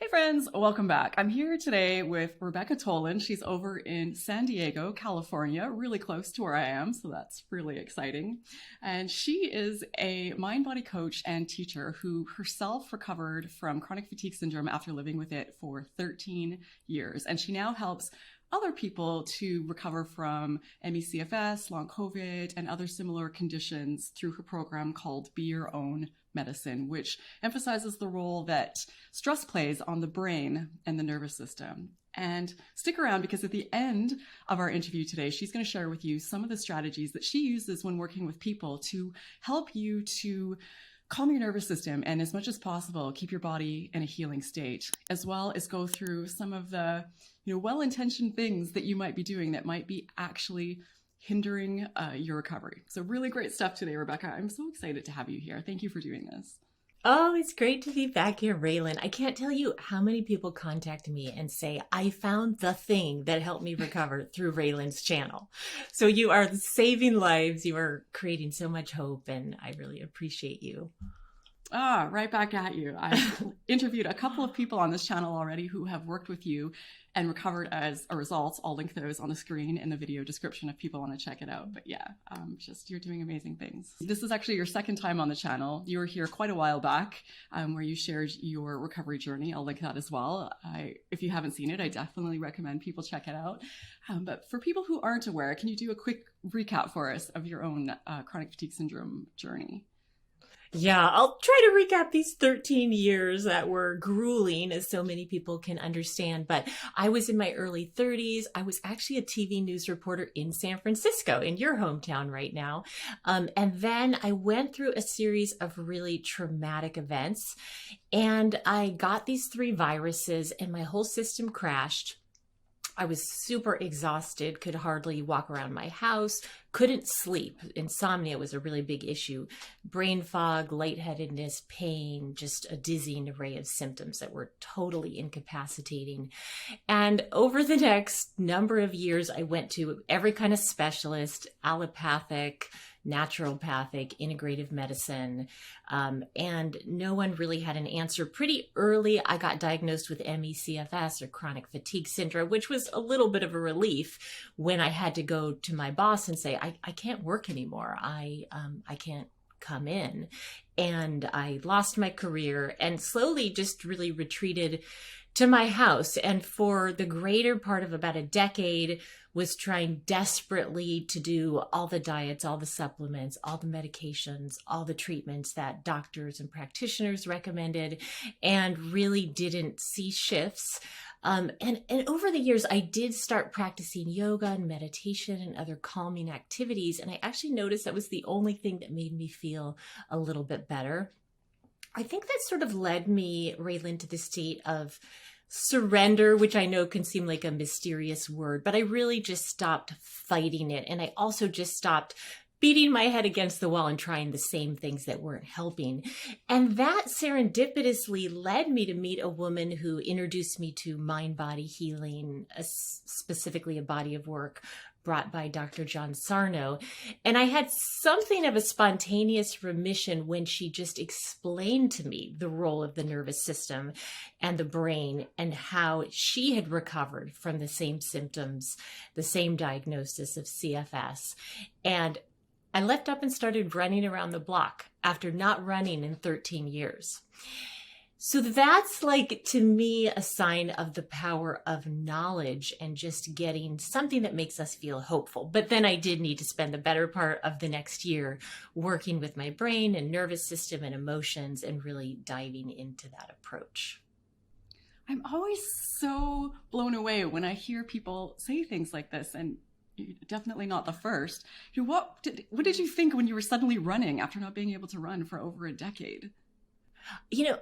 Hey friends, welcome back. I'm here today with Rebecca Tolin. She's over in San Diego, California, really close to where I am, so that's really exciting. And she is a mind-body coach and teacher who herself recovered from chronic fatigue syndrome after living with it for 13 years. And she now helps other people to recover from ME/CFS, Long COVID, and other similar conditions through her program called Be Your Own Medicine, which emphasizes the role that stress plays on the brain and the nervous system. And stick around because at the end of our interview today, she's going to share with you some of the strategies that she uses when working with people to help you to calm your nervous system and, as much as possible, keep your body in a healing state, as well as go through some of the well-intentioned things that you might be doing that might be actually hindering your recovery. So really great stuff today, Rebecca. I'm so excited to have you here. Thank you for doing this. Oh, it's great to be back here, Raelan. I can't tell you how many people contact me and say, I found the thing that helped me recover through Raelan's channel. So you are saving lives. You are creating so much hope, and I really appreciate you. Right back at you. I've interviewed a couple of people on this channel already who have worked with you and recovered as a result. I'll link those on the screen in the video description if people want to check it out. But yeah, you're doing amazing things. This is actually your second time on the channel. You were here quite a while back where you shared your recovery journey. I'll link that as well. If you haven't seen it, I definitely recommend people check it out. But for people who aren't aware, can you do a quick recap for us of your own chronic fatigue syndrome journey? Yeah, I'll try to recap these 13 years that were grueling, as so many people can understand. But I was in my early 30s. I was actually a TV news reporter in San Francisco, in your hometown right now. And then I went through a series of really traumatic events. And I got these 3 viruses and my whole system crashed. I was super exhausted, could hardly walk around my house, couldn't sleep. Insomnia was a really big issue. Brain fog, lightheadedness, pain, just a dizzying array of symptoms that were totally incapacitating. And over the next number of years, I went to every kind of specialist, allopathic, naturopathic, integrative medicine, and no one really had an answer. Pretty early, I got diagnosed with ME/CFS, or chronic fatigue syndrome, which was a little bit of a relief when I had to go to my boss and say, I can't work anymore. I can't come in. And I lost my career and slowly just really retreated to my house. And for the greater part of about a decade, was trying desperately to do all the diets, all the supplements, all the medications, all the treatments that doctors and practitioners recommended, and really didn't see shifts. And over the years, I did start practicing yoga and meditation and other calming activities. And I actually noticed that was the only thing that made me feel a little bit better. I think that sort of led me, Raelan, to the state of surrender, which I know can seem like a mysterious word, but I really just stopped fighting it. And I also just stopped beating my head against the wall and trying the same things that weren't helping. And that serendipitously led me to meet a woman who introduced me to mind-body healing, specifically a body of work brought by Dr. John Sarno. And I had something of a spontaneous remission when she just explained to me the role of the nervous system and the brain and how she had recovered from the same symptoms, the same diagnosis of CFS. And I leapt up and started running around the block after not running in 13 years. So that's like, to me, a sign of the power of knowledge and just getting something that makes us feel hopeful. But then I did need to spend the better part of the next year working with my brain and nervous system and emotions and really diving into that approach. I'm always so blown away when I hear people say things like this, and you're definitely not the first. What did you think when you were suddenly running after not being able to run for over a decade?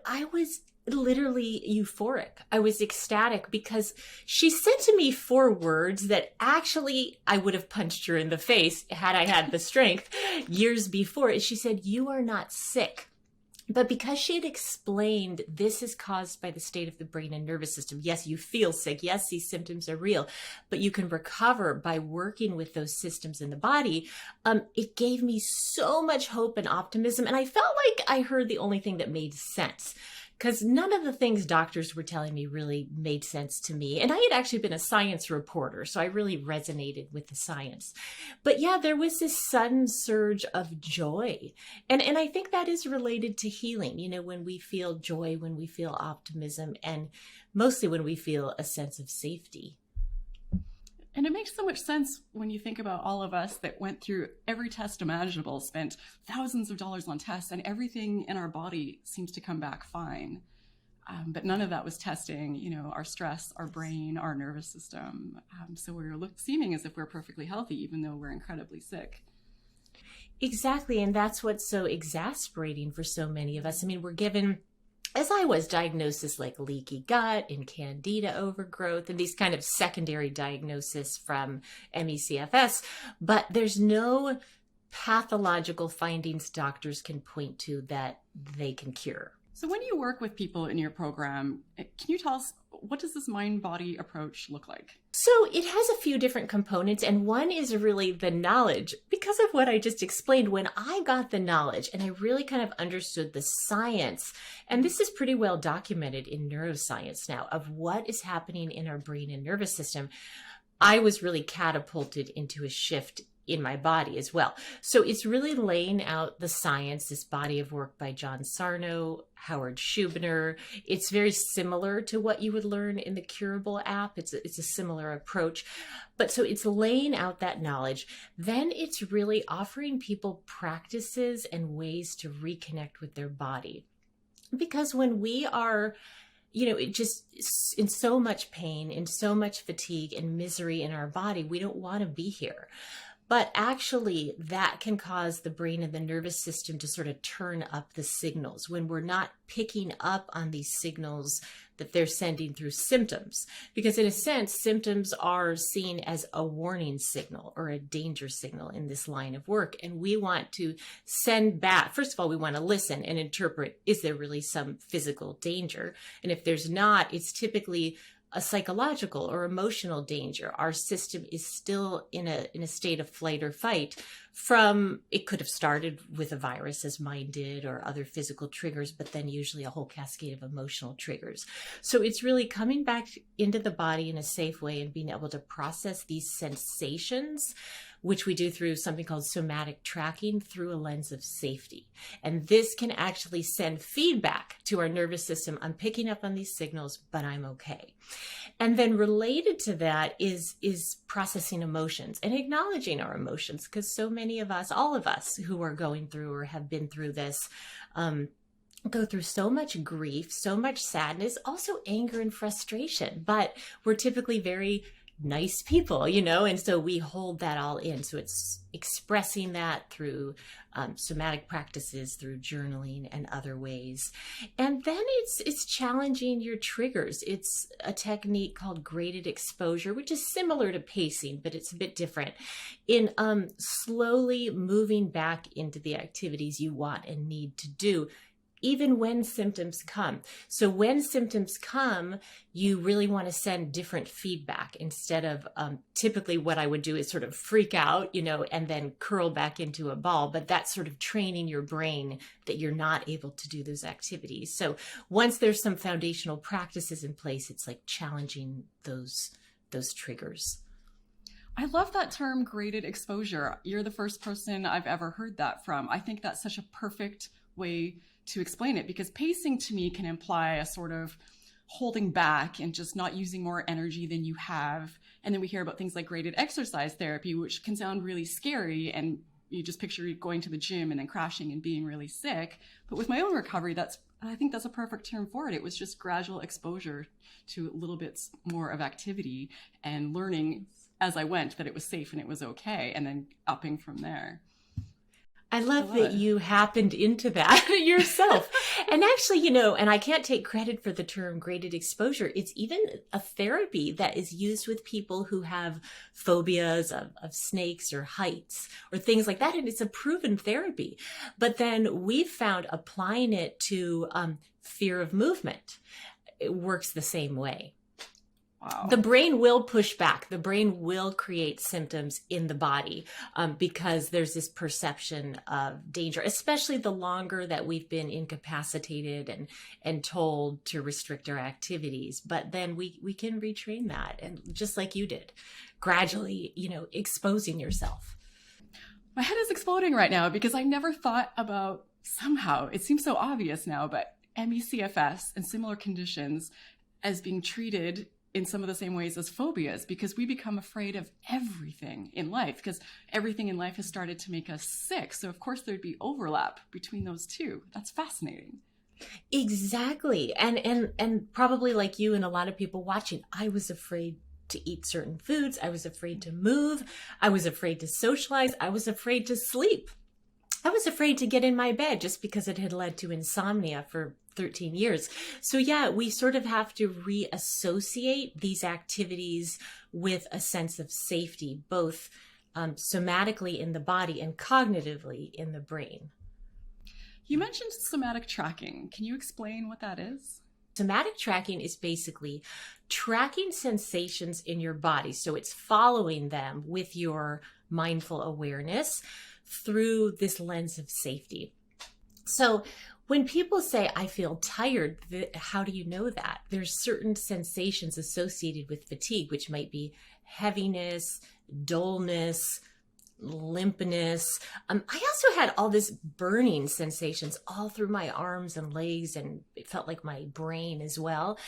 I was literally euphoric. I was ecstatic because she said to me 4 words that actually I would have punched her in the face had I had the strength years before. She said, "You are not sick." But because she had explained this is caused by the state of the brain and nervous system, yes, you feel sick. Yes, these symptoms are real, but you can recover by working with those systems in the body. It gave me so much hope and optimism. And I felt like I heard the only thing that made sense because none of the things doctors were telling me really made sense to me. And I had actually been a science reporter, so I really resonated with the science. But yeah, there was this sudden surge of joy. And I think that is related to healing, when we feel joy, when we feel optimism, and mostly when we feel a sense of safety. And it makes so much sense when you think about all of us that went through every test imaginable, spent thousands of dollars on tests, and everything in our body seems to come back fine. But none of that was testing, our stress, our brain, our nervous system. So we're seeming as if we're perfectly healthy, even though we're incredibly sick. Exactly. And that's what's so exasperating for so many of us. I mean, we're given, as I was, diagnosis like leaky gut and candida overgrowth and these kind of secondary diagnoses from MECFS, but there's no pathological findings doctors can point to that they can cure. So when you work with people in your program, can you tell us, what does this mind-body approach look like? So it has a few different components, and one is really the knowledge. Because of what I just explained, when I got the knowledge and I really kind of understood the science, and this is pretty well documented in neuroscience now, of what is happening in our brain and nervous system, I was really catapulted into a shift in my body as well. So it's really laying out the science, this body of work by John Sarno, Howard Schubiner. It's very similar to what you would learn in the Curable app. It's a similar approach. But so it's laying out that knowledge. Then it's really offering people practices and ways to reconnect with their body. Because when we are it just in so much pain, in so much fatigue and misery in our body, we don't want to be here. But actually, that can cause the brain and the nervous system to sort of turn up the signals when we're not picking up on these signals that they're sending through symptoms. Because in a sense, symptoms are seen as a warning signal or a danger signal in this line of work. And we want to send back, first of all, we want to listen and interpret, is there really some physical danger? And if there's not, it's typically a psychological or emotional danger. Our system is still in a state of flight or fight from, it could have started with a virus as mine did or other physical triggers, but then usually a whole cascade of emotional triggers. So it's really coming back into the body in a safe way and being able to process these sensations, which we do through something called somatic tracking through a lens of safety. And this can actually send feedback to our nervous system. I'm picking up on these signals, but I'm okay. And then related to that is processing emotions and acknowledging our emotions, because so many of us, all of us who are going through or have been through this, go through so much grief, so much sadness, also anger and frustration, but we're typically very nice people, and so we hold that all in. So it's expressing that through somatic practices, through journaling and other ways. And then it's challenging your triggers. It's a technique called graded exposure, which is similar to pacing, but it's a bit different in slowly moving back into the activities you want and need to do, even when symptoms come. So when symptoms come, you really want to send different feedback instead of typically what I would do is sort of freak out, and then curl back into a ball. But that's sort of training your brain that you're not able to do those activities. So once there's some foundational practices in place, it's like challenging those triggers. I love that term, graded exposure. You're the first person I've ever heard that from. I think that's such a perfect way to explain it, because pacing to me can imply a sort of holding back and just not using more energy than you have. And then we hear about things like graded exercise therapy, which can sound really scary, and you just picture going to the gym and then crashing and being really sick. But with my own recovery, I think that's a perfect term for it. It was just gradual exposure to little bits more of activity and learning as I went that it was safe and it was okay, and then upping from there. I love that you happened into that yourself. And actually, and I can't take credit for the term graded exposure. It's even a therapy that is used with people who have phobias of snakes or heights or things like that. And it's a proven therapy. But then we've found applying it to fear of movement, it works the same way. Wow. The brain will push back. The brain will create symptoms in the body because there's this perception of danger, especially the longer that we've been incapacitated and told to restrict our activities. But then we can retrain that, and just like you did, gradually, exposing yourself. My head is exploding right now because I never thought about, somehow, it seems so obvious now, but ME/CFS and similar conditions as being treated in some of the same ways as phobias, because we become afraid of everything in life because everything in life has started to make us sick. So of course there'd be overlap between those two. That's fascinating. Exactly. And probably like you and a lot of people watching, I was afraid to eat certain foods. I was afraid to move. I was afraid to socialize. I was afraid to sleep. I was afraid to get in my bed just because it had led to insomnia for 13 years. So yeah, we sort of have to reassociate these activities with a sense of safety, both somatically in the body and cognitively in the brain. You mentioned somatic tracking. Can you explain what that is? Somatic tracking is basically tracking sensations in your body. So it's following them with your mindful awareness through this lens of safety. So when people say, I feel tired, how do you know that? There's certain sensations associated with fatigue, which might be heaviness, dullness, limpness. I also had all this burning sensations all through my arms and legs, and it felt like my brain as well.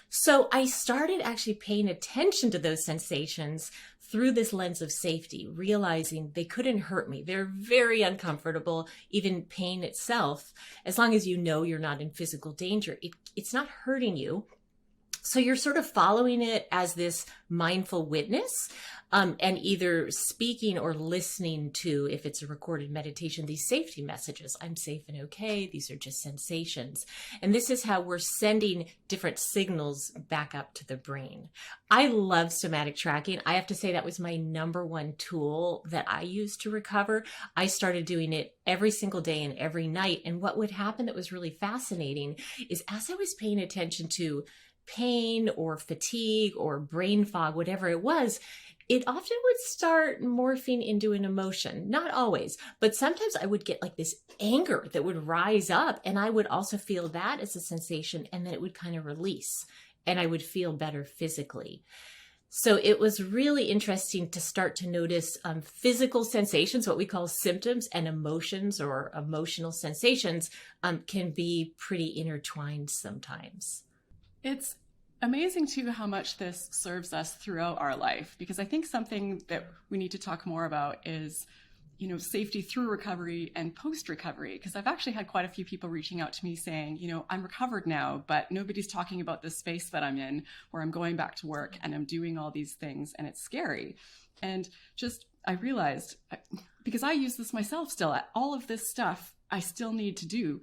So I started actually paying attention to those sensations through this lens of safety, realizing they couldn't hurt me. They're very uncomfortable, even pain itself. As long as you know you're not in physical danger, it's not hurting you. So you're sort of following it as this mindful witness, and either speaking or listening to, if it's a recorded meditation, these safety messages. I'm safe and okay. These are just sensations. And this is how we're sending different signals back up to the brain. I love somatic tracking. I have to say that was my number one tool that I used to recover. I started doing it every single day and every night. And what would happen that was really fascinating is as I was paying attention to pain or fatigue or brain fog, whatever it was, it often would start morphing into an emotion. Not always, but sometimes I would get like this anger that would rise up, and I would also feel that as a sensation, and then it would kind of release and I would feel better physically. So it was really interesting to start to notice physical sensations, what we call symptoms, and emotions or emotional sensations can be pretty intertwined sometimes. It's amazing too how much this serves us throughout our life, because I think something that we need to talk more about is, safety through recovery and post-recovery, because I've actually had quite a few people reaching out to me saying, I'm recovered now, but nobody's talking about this space that I'm in where I'm going back to work and I'm doing all these things and it's scary. And I realized, because I use this myself still, all of this stuff I still need to do.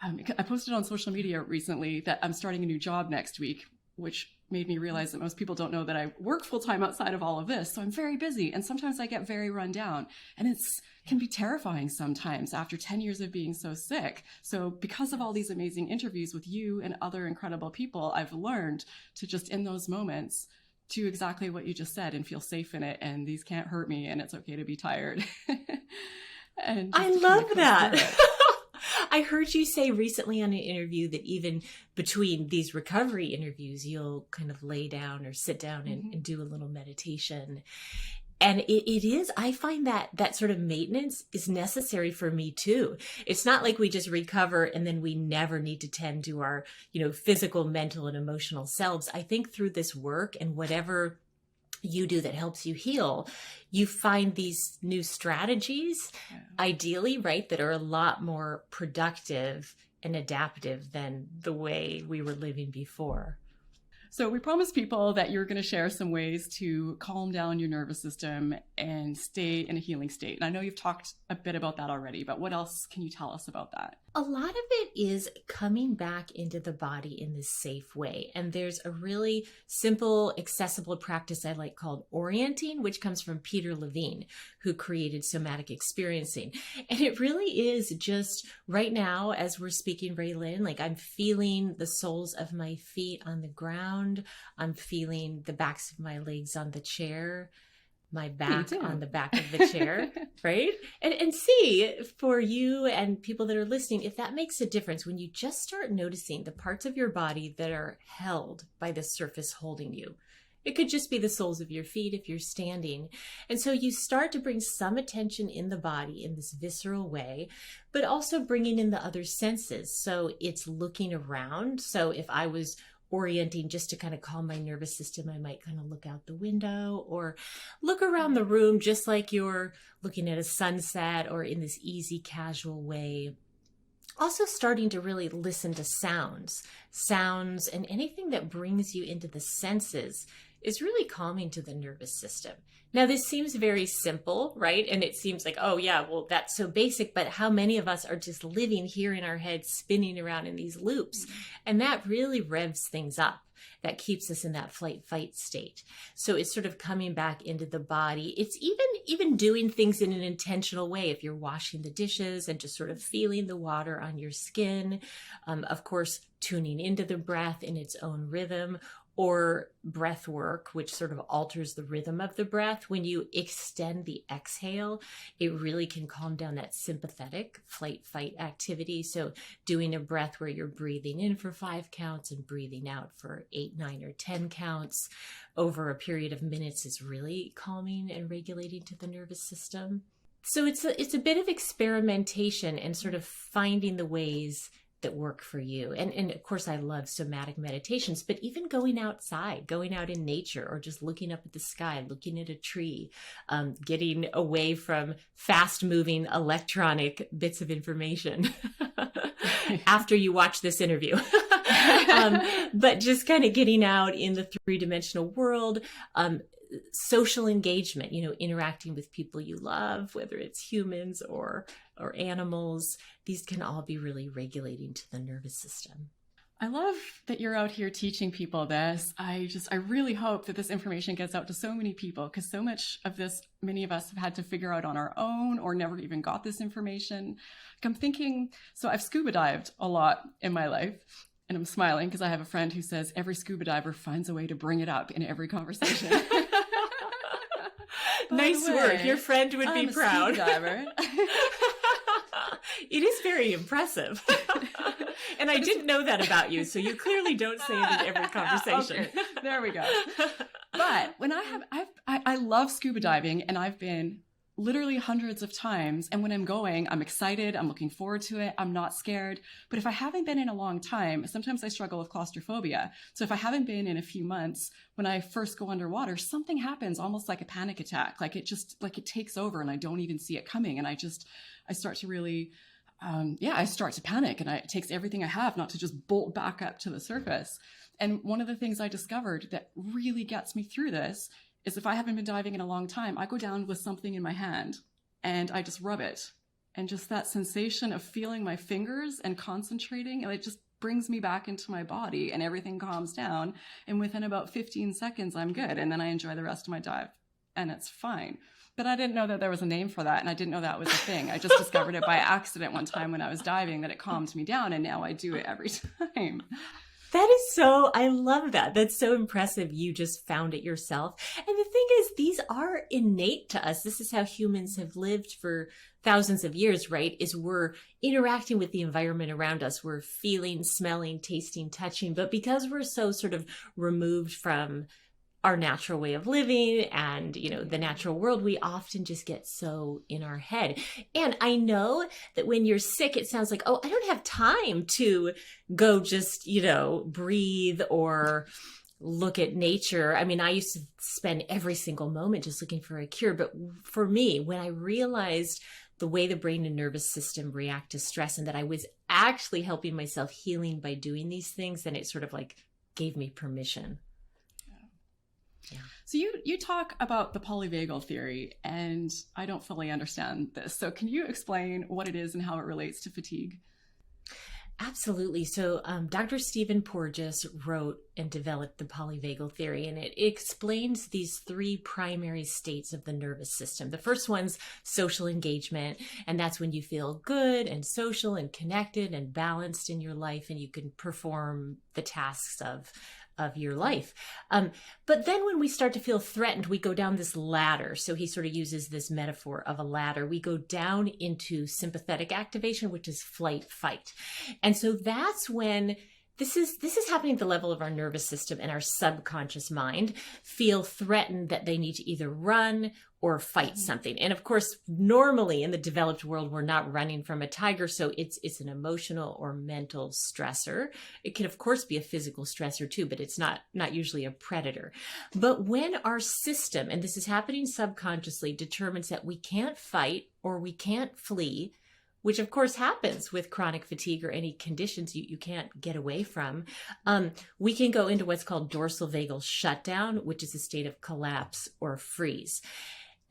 I posted on social media recently that I'm starting a new job next week, which made me realize that most people don't know that I work full-time outside of all of this. So I'm very busy, and sometimes I get very run down, and it can be terrifying sometimes after 10 years of being so sick. So because of all these amazing interviews with you and other incredible people, I've learned to just in those moments do exactly what you just said and feel safe in it, and these can't hurt me, and it's okay to be tired. And I love that. I heard you say recently on an interview that even between these recovery interviews, you'll kind of lay down or sit down and do a little meditation. And it is, I find that sort of maintenance is necessary for me too. It's not like we just recover and then we never need to tend to our, physical, mental, and emotional selves. I think through this work and whatever you do that helps you heal, you find these new strategies, ideally, right, that are a lot more productive and adaptive than the way we were living before. So we promised people that you're going to share some ways to calm down your nervous system and stay in a healing state. And I know you've talked a bit about that already, but what else can you tell us about that? A lot of it is coming back into the body in this safe way. And there's a really simple, accessible practice I like called orienting, which comes from Peter Levine, who created somatic experiencing. And it really is just right now, as we're speaking, Raelan, like I'm feeling the soles of my feet on the ground. ground. I'm feeling the backs of my legs on the chair, my back on the back of the chair, right? And see for you and people that are listening, if that makes a difference when you just start noticing the parts of your body that are held by the surface holding you. It could just be the soles of your feet if you're standing. And so you start to bring some attention in the body in this visceral way, but also bringing in the other senses. So it's looking around. So if I was orienting just to kind of calm my nervous system, I might kind of look out the window or look around the room just like you're looking at a sunset or in this easy, casual way. Also starting to really listen to sounds and anything that brings you into the senses is really calming to the nervous system. Now, this seems very simple, right? And it seems like, oh yeah, well, that's so basic, but how many of us are just living here in our heads, spinning around in these loops? And that really revs things up. That keeps us in that flight fight state. So it's sort of coming back into the body. It's even doing things in an intentional way. If you're washing the dishes and just sort of feeling the water on your skin, of course, tuning into the breath in its own rhythm, or breath work, which sort of alters the rhythm of the breath. When you extend the exhale, it really can calm down that sympathetic flight fight activity. So doing a breath where you're breathing in for 5 counts and breathing out for 8, 9, or 10 counts over a period of minutes is really calming and regulating to the nervous system. So it's a bit of experimentation and sort of finding the ways that work for you. And of course, I love somatic meditations, but even going outside, going out in nature, or just looking up at the sky, looking at a tree, getting away from fast moving electronic bits of information after you watch this interview. But just kind of getting out in the 3-dimensional world, social engagement, interacting with people you love, whether it's humans or animals, these can all be really regulating to the nervous system. I love that you're out here teaching people this. I really hope that this information gets out to so many people, because so much of this, many of us have had to figure out on our own or never even got this information. I'm thinking, so I've scuba dived a lot in my life. And I'm smiling because I have a friend who says every scuba diver finds a way to bring it up in every conversation. Nice work. Your friend would be proud. Scuba diver. It is very impressive. And I didn't know that about you, so you clearly don't say it in every conversation. Okay, there we go. But when I love scuba diving, and I've been literally hundreds of times. And when I'm going, I'm excited. I'm looking forward to it. I'm not scared. But if I haven't been in a long time, sometimes I struggle with claustrophobia. So if I haven't been in a few months, when I first go underwater, something happens almost like a panic attack. Like it takes over and I don't even see it coming. And I start to really, I start to panic, and it takes everything I have not to just bolt back up to the surface. And one of the things I discovered that really gets me through this is if I haven't been diving in a long time, I go down with something in my hand and I just rub it. And just that sensation of feeling my fingers and concentrating, and it just brings me back into my body and everything calms down. And within about 15 seconds, I'm good. And then I enjoy the rest of my dive and it's fine. But I didn't know that there was a name for that. And I didn't know that was a thing. I just discovered it by accident one time when I was diving, that it calmed me down. And now I do it every time. I love that. That's so impressive. You just found it yourself. And the thing is, these are innate to us. This is how humans have lived for thousands of years, right? Is we're interacting with the environment around us. We're feeling, smelling, tasting, touching. But because we're so sort of removed from our natural way of living and, the natural world, we often just get so in our head. And I know that when you're sick, it sounds like, oh, I don't have time to go just, breathe or look at nature. I mean, I used to spend every single moment just looking for a cure. But for me, when I realized the way the brain and nervous system react to stress, and that I was actually helping myself healing by doing these things, then it sort of like gave me permission. Yeah. So you talk about the polyvagal theory, and I don't fully understand this. So can you explain what it is and how it relates to fatigue? Absolutely. So Dr. Stephen Porges wrote and developed the polyvagal theory, and it explains these 3 primary states of the nervous system. The first one's social engagement, and that's when you feel good and social and connected and balanced in your life, and you can perform the tasks of of your life. But then when we start to feel threatened, we go down this ladder. So he sort of uses this metaphor of a ladder. We go down into sympathetic activation, which is flight, fight. And so that's when this is happening at the level of our nervous system, and our subconscious mind feel threatened that they need to either run or fight something. And of course, normally in the developed world, we're not running from a tiger. So it's an emotional or mental stressor. It can, of course, be a physical stressor too, but it's not usually a predator. But when our system, and this is happening subconsciously, determines that we can't fight or we can't flee, which of course happens with chronic fatigue or any conditions you can't get away from, we can go into what's called dorsal vagal shutdown, which is a state of collapse or freeze.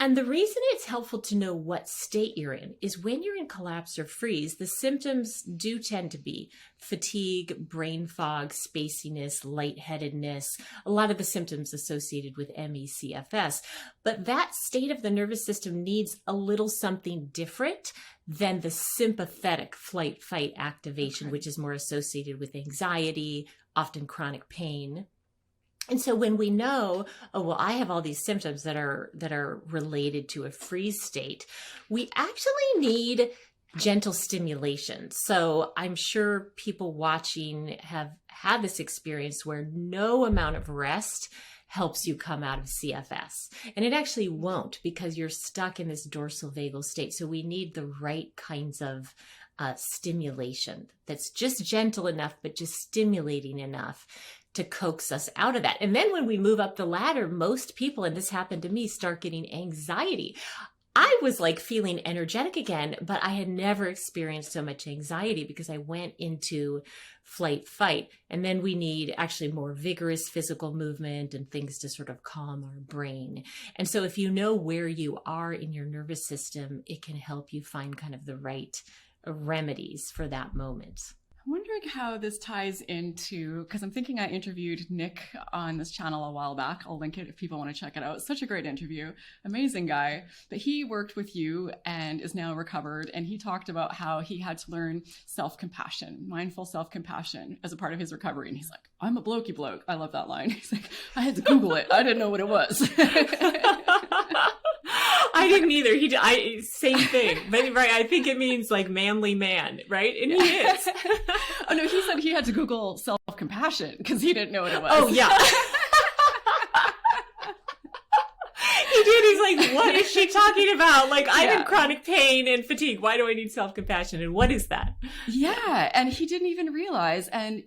And the reason it's helpful to know what state you're in is when you're in collapse or freeze, the symptoms do tend to be fatigue, brain fog, spaciness, lightheadedness, a lot of the symptoms associated with ME/CFS. But that state of the nervous system needs a little something different than the sympathetic flight-fight activation, which is more associated with anxiety, often chronic pain. And so when we know, oh, well, I have all these symptoms that are related to a freeze state, we actually need gentle stimulation. So I'm sure people watching have had this experience where no amount of rest helps you come out of CFS. And it actually won't, because you're stuck in this dorsal vagal state. So we need the right kinds of stimulation that's just gentle enough, but just stimulating enough to coax us out of that. And then when we move up the ladder, most people, and this happened to me, start getting anxiety. I was like feeling energetic again, but I had never experienced so much anxiety because I went into flight, fight. And then we need actually more vigorous physical movement and things to sort of calm our brain. And so if you know where you are in your nervous system, it can help you find kind of the right remedies for that moment. I'm wondering how this ties into, because I'm thinking I interviewed Nick on this channel a while back. I'll link it if people want to check it out. Such a great interview. Amazing guy. But he worked with you and is now recovered. And he talked about how he had to learn self-compassion, mindful self-compassion as a part of his recovery. And he's like, I'm a blokey bloke. I love that line. He's like, I had to Google it. I didn't know what it was. I didn't either. Same thing, but right. I think it means like manly man, right? And he is. Oh no, he said he had to Google self-compassion because he didn't know what it was. Oh yeah. He did. He's like, what is she talking about? Like, I'm in chronic pain and fatigue. Why do I need self-compassion? And what is that? Yeah. And he didn't even realize. And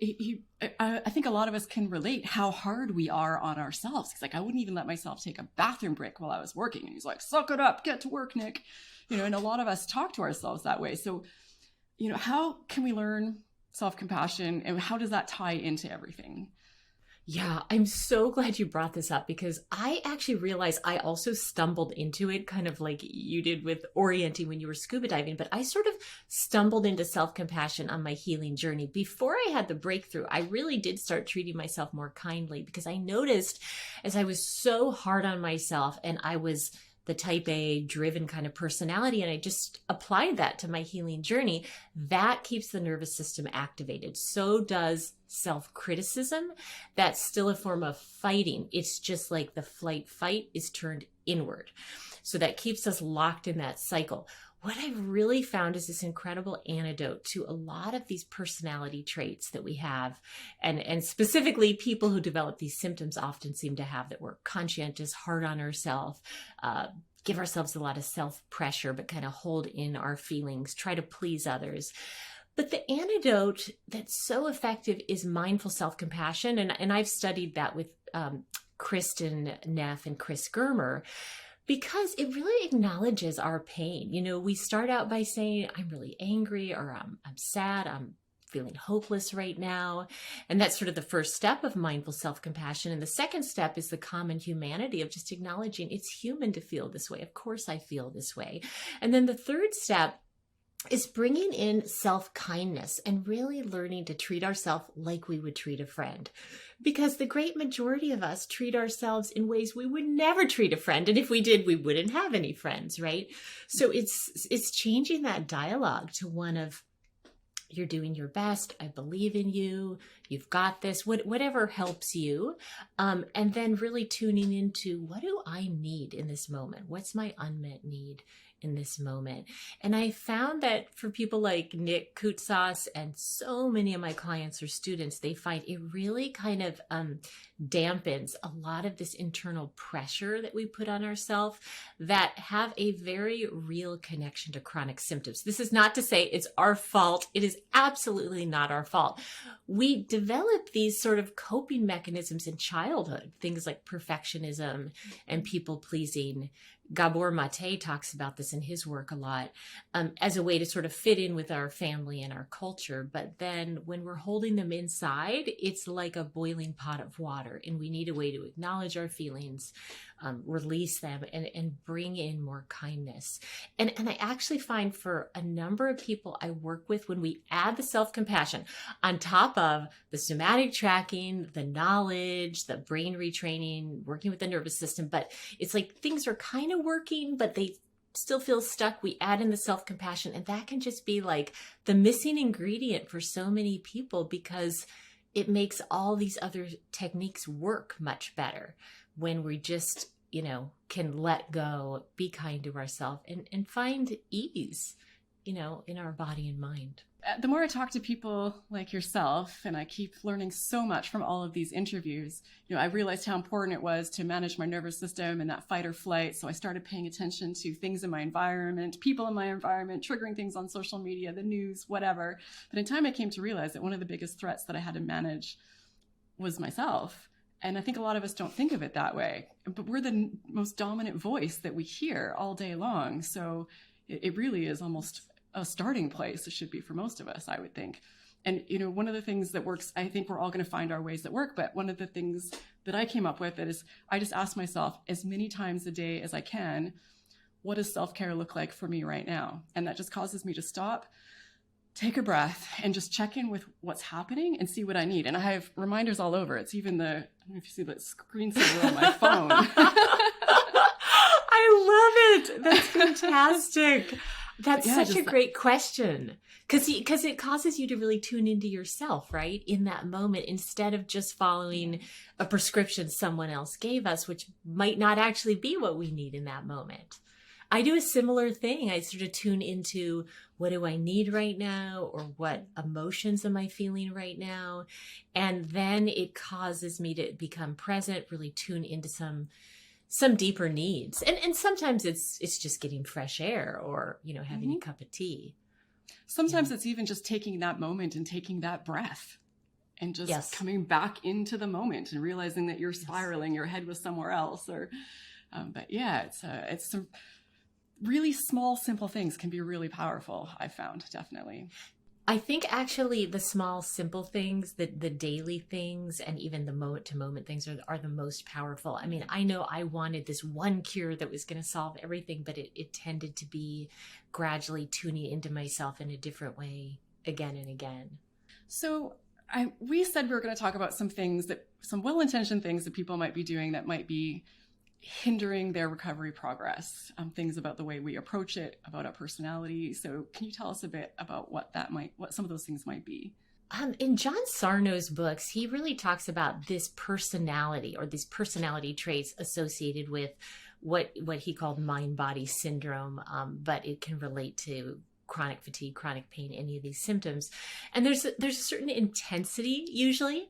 I think a lot of us can relate how hard we are on ourselves. He's like, I wouldn't even let myself take a bathroom break while I was working. And he's like, suck it up, get to work, Nick. And a lot of us talk to ourselves that way. So, how can we learn self-compassion and how does that tie into everything? Yeah, I'm so glad you brought this up because I actually realized I also stumbled into it kind of like you did with orienting when you were scuba diving, but I sort of stumbled into self-compassion on my healing journey. Before I had the breakthrough, I really did start treating myself more kindly because I noticed as I was so hard on myself and I was the type A driven kind of personality. And I just applied that to my healing journey. That keeps the nervous system activated. So does self-criticism. That's still a form of fighting. It's just like the flight fight is turned inward. So that keeps us locked in that cycle. What I've really found is this incredible antidote to a lot of these personality traits that we have. And specifically people who develop these symptoms often seem to have that we're conscientious, hard on ourselves, give ourselves a lot of self-pressure, but kind of hold in our feelings, try to please others. But the antidote that's so effective is mindful self-compassion. And I've studied that with Kristen Neff and Chris Germer, because it really acknowledges our pain. We start out by saying, I'm really angry, or I'm sad, I'm feeling hopeless right now. And that's sort of the first step of mindful self-compassion. And the second step is the common humanity of just acknowledging it's human to feel this way. Of course I feel this way. And then the third step is bringing in self-kindness and really learning to treat ourselves like we would treat a friend. Because the great majority of us treat ourselves in ways we would never treat a friend. And if we did, we wouldn't have any friends, right? So it's changing that dialogue to one of, You're doing your best. I believe in you. You've got this, whatever helps you. And then really tuning into, what do I need in this moment? What's my unmet need in this moment? And I found that for people like Nick Koutsas and so many of my clients or students, they find it really kind of dampens a lot of this internal pressure that we put on ourselves that have a very real connection to chronic symptoms. This is not to say it's our fault. It is absolutely not our fault. We develop these sort of coping mechanisms in childhood, things like perfectionism and people pleasing. Gabor Mate talks about this in his work a lot, as a way to sort of fit in with our family and our culture. But then when we're holding them inside, it's like a boiling pot of water, and we need a way to acknowledge our feelings, release them, and bring in more kindness. And I actually find for a number of people I work with, when we add the self-compassion on top of the somatic tracking, the knowledge, the brain retraining, working with the nervous system, but it's like things are kind of working, but they still feel stuck. We add in the self-compassion, and that can just be like the missing ingredient for so many people, because it makes all these other techniques work much better when we just, can let go, be kind to ourselves, and find ease, in our body and mind. The more I talk to people like yourself, and I keep learning so much from all of these interviews, I realized how important it was to manage my nervous system and that fight or flight. So I started paying attention to things in my environment, people in my environment, triggering things on social media, the news, whatever. But in time, I came to realize that one of the biggest threats that I had to manage was myself. And I think a lot of us don't think of it that way, but we're the most dominant voice that we hear all day long. So it really is almost a starting place. It should be for most of us, I would think. And, one of the things that works, I think we're all going to find our ways that work. But one of the things that I came up with is I just ask myself as many times a day as I can, what does self-care look like for me right now? And that just causes me to stop, take a breath, and just check in with what's happening and see what I need. And I have reminders all over. It's even I don't know if you see the screensaver on my phone. I love it. That's fantastic. That's such a great question, because it causes you to really tune into yourself, right? In that moment, instead of just following a prescription someone else gave us, which might not actually be what we need in that moment. I do a similar thing. I sort of tune into, what do I need right now? Or what emotions am I feeling right now? And then it causes me to become present, really tune into some deeper needs. And sometimes it's just getting fresh air, or, having a cup of tea. Sometimes it's even just taking that moment and taking that breath and just coming back into the moment and realizing that you're spiraling, your head was somewhere else. But yeah, it's some really small, simple things can be really powerful, I found, definitely. I think actually the small, simple things, the daily things, and even the moment-to-moment things are the most powerful. I mean, I know I wanted this one cure that was going to solve everything, but it tended to be gradually tuning into myself in a different way again and again. So we said we were going to talk about some well-intentioned things that people might be doing that might be hindering their recovery progress, things about the way we approach it, about our personality. So can you tell us a bit about what some of those things might be? In John Sarno's books, he really talks about this personality, or these personality traits associated with what he called mind-body syndrome, but it can relate to chronic fatigue, chronic pain, any of these symptoms. And there's a certain intensity usually.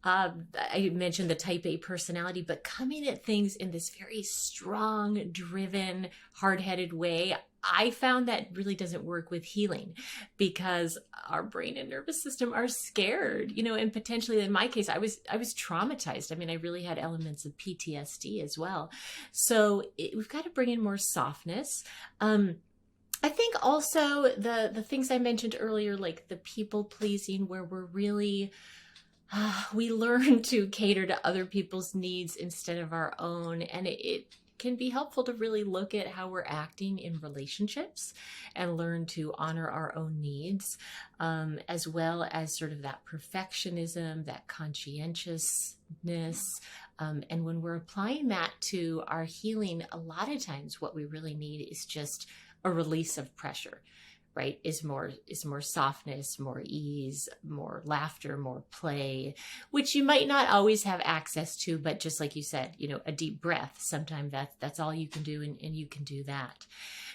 I mentioned the type A personality, but coming at things in this very strong, driven, hard-headed way, I found that really doesn't work with healing, because our brain and nervous system are scared, and potentially in my case, I was traumatized. I mean, I really had elements of PTSD as well. So we've got to bring in more softness. I think also the things I mentioned earlier, like the people pleasing, where we're really, we learn to cater to other people's needs instead of our own. And it can be helpful to really look at how we're acting in relationships and learn to honor our own needs, as well as sort of that perfectionism, that conscientiousness. And when we're applying that to our healing, a lot of times what we really need is just a release of pressure. right, is more softness, more ease, more laughter, more play, which you might not always have access to, but just like you said, a deep breath, sometimes that's all you can do, and you can do that.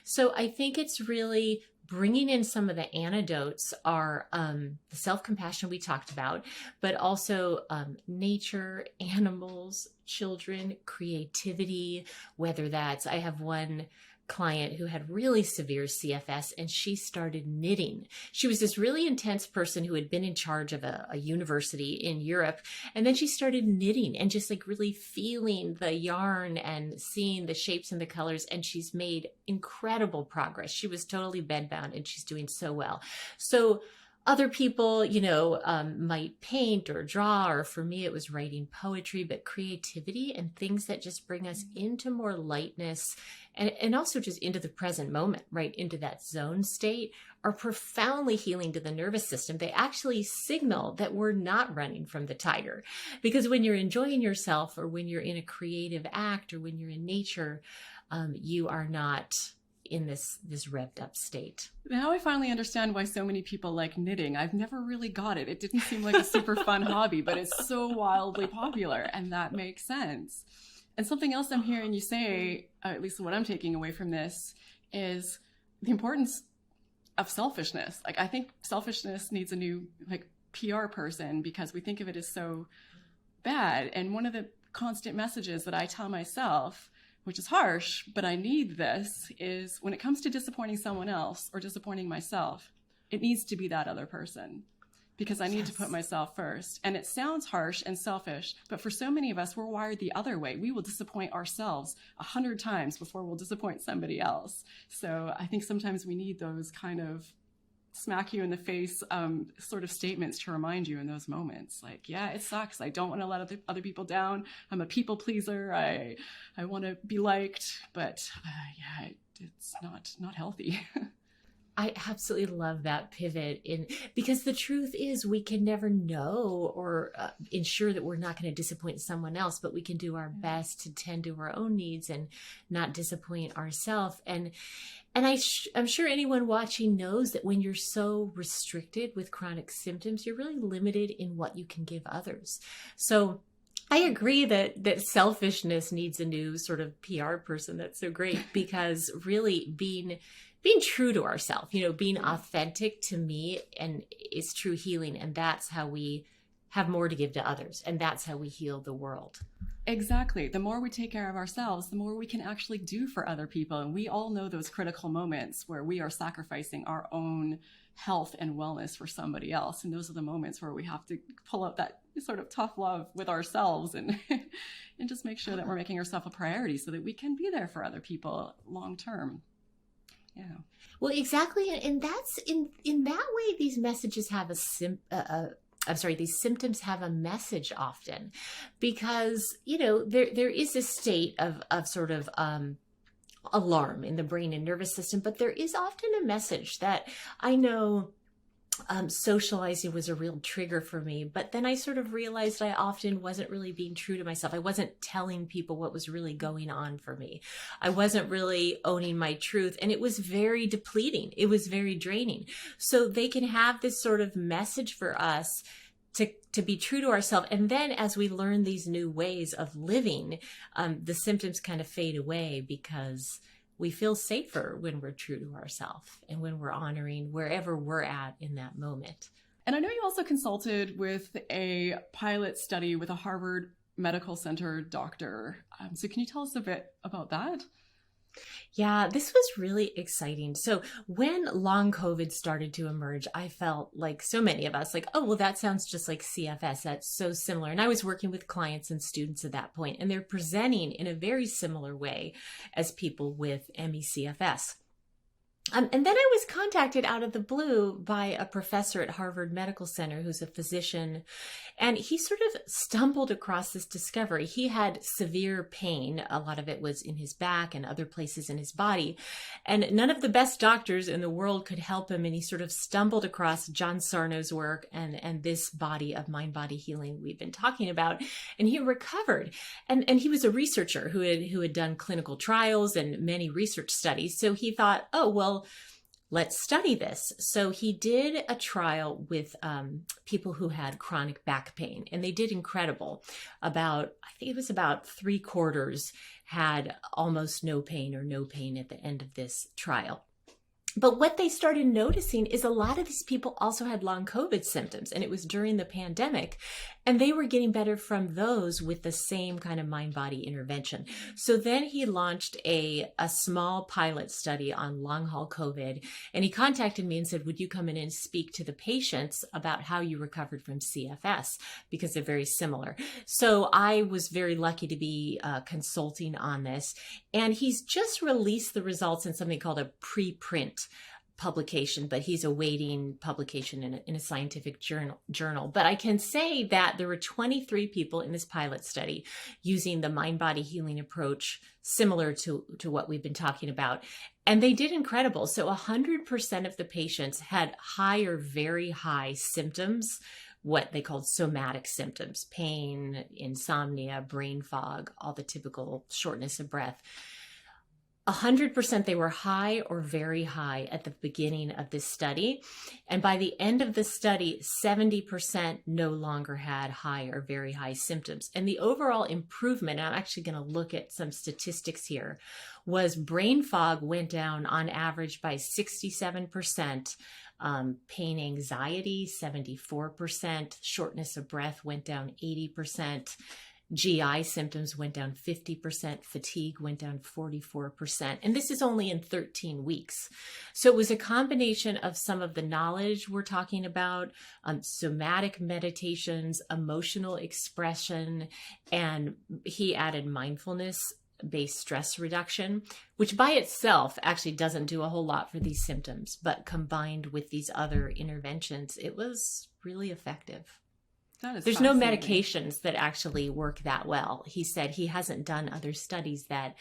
So I think it's really bringing in some of the antidotes are the self-compassion we talked about, but also nature, animals, children, creativity, whether that's, I have one client who had really severe CFS, and she started knitting. She was this really intense person who had been in charge of a university in Europe. And then she started knitting and just like really feeling the yarn and seeing the shapes and the colors. And she's made incredible progress. She was totally bedbound, and she's doing so well. So other people, might paint or draw, or for me, it was writing poetry, but creativity and things that just bring us into more lightness and also just into the present moment, right? Into that zone state are profoundly healing to the nervous system. They actually signal that we're not running from the tiger, because when you're enjoying yourself, or when you're in a creative act, or when you're in nature, you are not in this revved up state. Now I finally understand why so many people like knitting. I've never really got it. It didn't seem like a super fun hobby, but it's so wildly popular, and that makes sense. And something else I'm hearing you say, at least what I'm taking away from this, is the importance of selfishness. Like, I think selfishness needs a new PR person, because we think of it as so bad. And one of the constant messages that I tell myself, which is harsh, but I need this, is when it comes to disappointing someone else or disappointing myself, it needs to be that other person, because I need to put myself first. And it sounds harsh and selfish, but for so many of us, we're wired the other way. We will disappoint ourselves 100 times before we'll disappoint somebody else. So I think sometimes we need those kind of smack you in the face sort of statements to remind you in those moments. Like, yeah, it sucks. I don't want to let other people down. I'm a people pleaser. I want to be liked, but yeah, it's not healthy. I absolutely love that pivot because the truth is we can never know or ensure that we're not going to disappoint someone else, but we can do our best to tend to our own needs and not disappoint ourselves. And I'm sure anyone watching knows that when you're so restricted with chronic symptoms, you're really limited in what you can give others. So I agree that selfishness needs a new sort of PR person. That's so great, because really being true to ourselves, being authentic, to me, and is true healing. And that's how we have more to give to others. And that's how we heal the world. Exactly. The more we take care of ourselves, the more we can actually do for other people. And we all know those critical moments where we are sacrificing our own health and wellness for somebody else. And those are the moments where we have to pull out that sort of tough love with ourselves and and just make sure that we're making ourselves a priority so that we can be there for other people long term. Yeah. Well, exactly. And that's in that way, these messages have these symptoms have a message often, because, there is a state of sort of alarm in the brain and nervous system, but there is often a message that I know. Socializing was a real trigger for me, but then I sort of realized I often wasn't really being true to myself. I wasn't telling people what was really going on for me. I wasn't really owning my truth, and it was very depleting. It was very draining. So they can have this sort of message for us to be true to ourselves. And then as we learn these new ways of living, the symptoms kind of fade away, because we feel safer when we're true to ourselves and when we're honoring wherever we're at in that moment. And I know you also consulted with a pilot study with a Harvard Medical Center doctor. So can you tell us a bit about that? Yeah, this was really exciting. So when long COVID started to emerge, I felt like so many of us, like, oh, well, that sounds just like CFS. That's so similar. And I was working with clients and students at that point, and they're presenting in a very similar way as people with ME/CFS. And then I was contacted out of the blue by a professor at Harvard Medical Center who's a physician, and he sort of stumbled across this discovery. He had severe pain. A lot of it was in his back and other places in his body, and none of the best doctors in the world could help him. And he sort of stumbled across John Sarno's work and this body of mind-body healing we've been talking about, and he recovered. And he was a researcher who had done clinical trials and many research studies. So he thought, oh, well, let's study this. So he did a trial with people who had chronic back pain, and they did incredible. I think it was about 3/4 had almost no pain or no pain at the end of this trial. But what they started noticing is a lot of these people also had long COVID symptoms, and it was during the pandemic, and they were getting better from those with the same kind of mind-body intervention. So then he launched a small pilot study on long haul COVID, and he contacted me and said, would you come in and speak to the patients about how you recovered from CFS, because they're very similar. So I was very lucky to be consulting on this, and he's just released the results in something called a preprint publication, but he's awaiting publication in a scientific journal. But I can say that there were 23 people in this pilot study using the mind-body healing approach, similar to what we've been talking about. And they did incredible. So 100% of the patients had high or very high symptoms, what they called somatic symptoms: pain, insomnia, brain fog, all the typical shortness of breath. 100% they were high or very high at the beginning of this study. And by the end of the study, 70% no longer had high or very high symptoms. And the overall improvement, I'm actually going to look at some statistics here, was brain fog went down on average by 67%. Pain, anxiety, 74%. Shortness of breath went down 80%. GI symptoms went down 50%, fatigue went down 44%. And this is only in 13 weeks. So it was a combination of some of the knowledge we're talking about, somatic meditations, emotional expression, and he added mindfulness-based stress reduction, which by itself actually doesn't do a whole lot for these symptoms, but combined with these other interventions, it was really effective. There's no medications that actually work that well. He said he hasn't done other studies that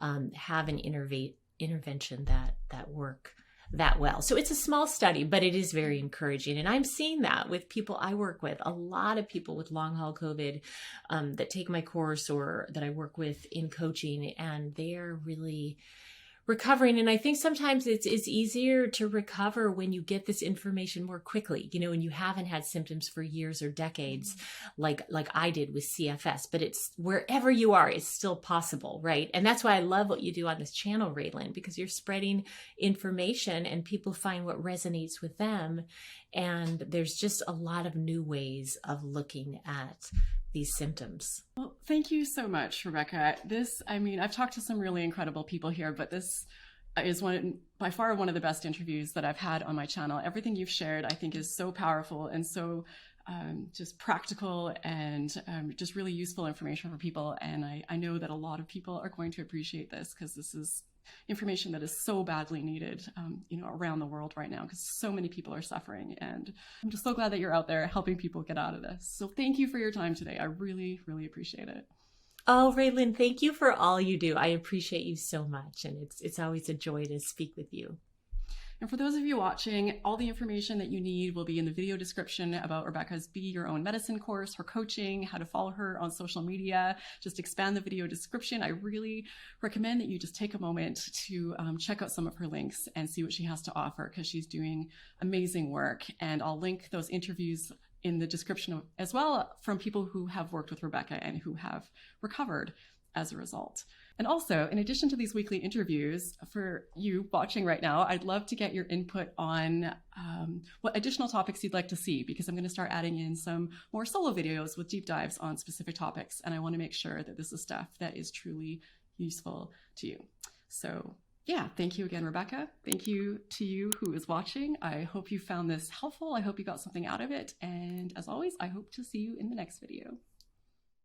have an intervention that work that well. So it's a small study, but it is very encouraging. And I'm seeing that with people I work with. A lot of people with long haul COVID that take my course or that I work with in coaching, and they're really recovering. And I think sometimes it's easier to recover when you get this information more quickly, when you haven't had symptoms for years or decades, like I did with CFS. But it's wherever you are, it's still possible, right? And that's why I love what you do on this channel, Raelan, because you're spreading information and people find what resonates with them. And there's just a lot of new ways of looking at these symptoms. Well, thank you so much, Rebecca. I've talked to some really incredible people here, but this is by far one of the best interviews that I've had on my channel. Everything you've shared, I think, is so powerful and so just practical and just really useful information for people. And I know that a lot of people are going to appreciate this, because this is information that is so badly needed, around the world right now, because so many people are suffering. And I'm just so glad that you're out there helping people get out of this. So thank you for your time today. I really, really appreciate it. Oh, Raelan, thank you for all you do. I appreciate you so much. And it's always a joy to speak with you. And for those of you watching, all the information that you need will be in the video description about Rebecca's Be Your Own Medicine course, her coaching, how to follow her on social media. Just expand the video description. I really recommend that you just take a moment to check out some of her links and see what she has to offer, because she's doing amazing work. And I'll link those interviews in the description as well, from people who have worked with Rebecca and who have recovered as a result. And also, in addition to these weekly interviews, for you watching right now, I'd love to get your input on what additional topics you'd like to see, because I'm going to start adding in some more solo videos with deep dives on specific topics. And I want to make sure that this is stuff that is truly useful to you. So yeah, thank you again, Rebecca. Thank you to you who is watching. I hope you found this helpful. I hope you got something out of it. And as always, I hope to see you in the next video.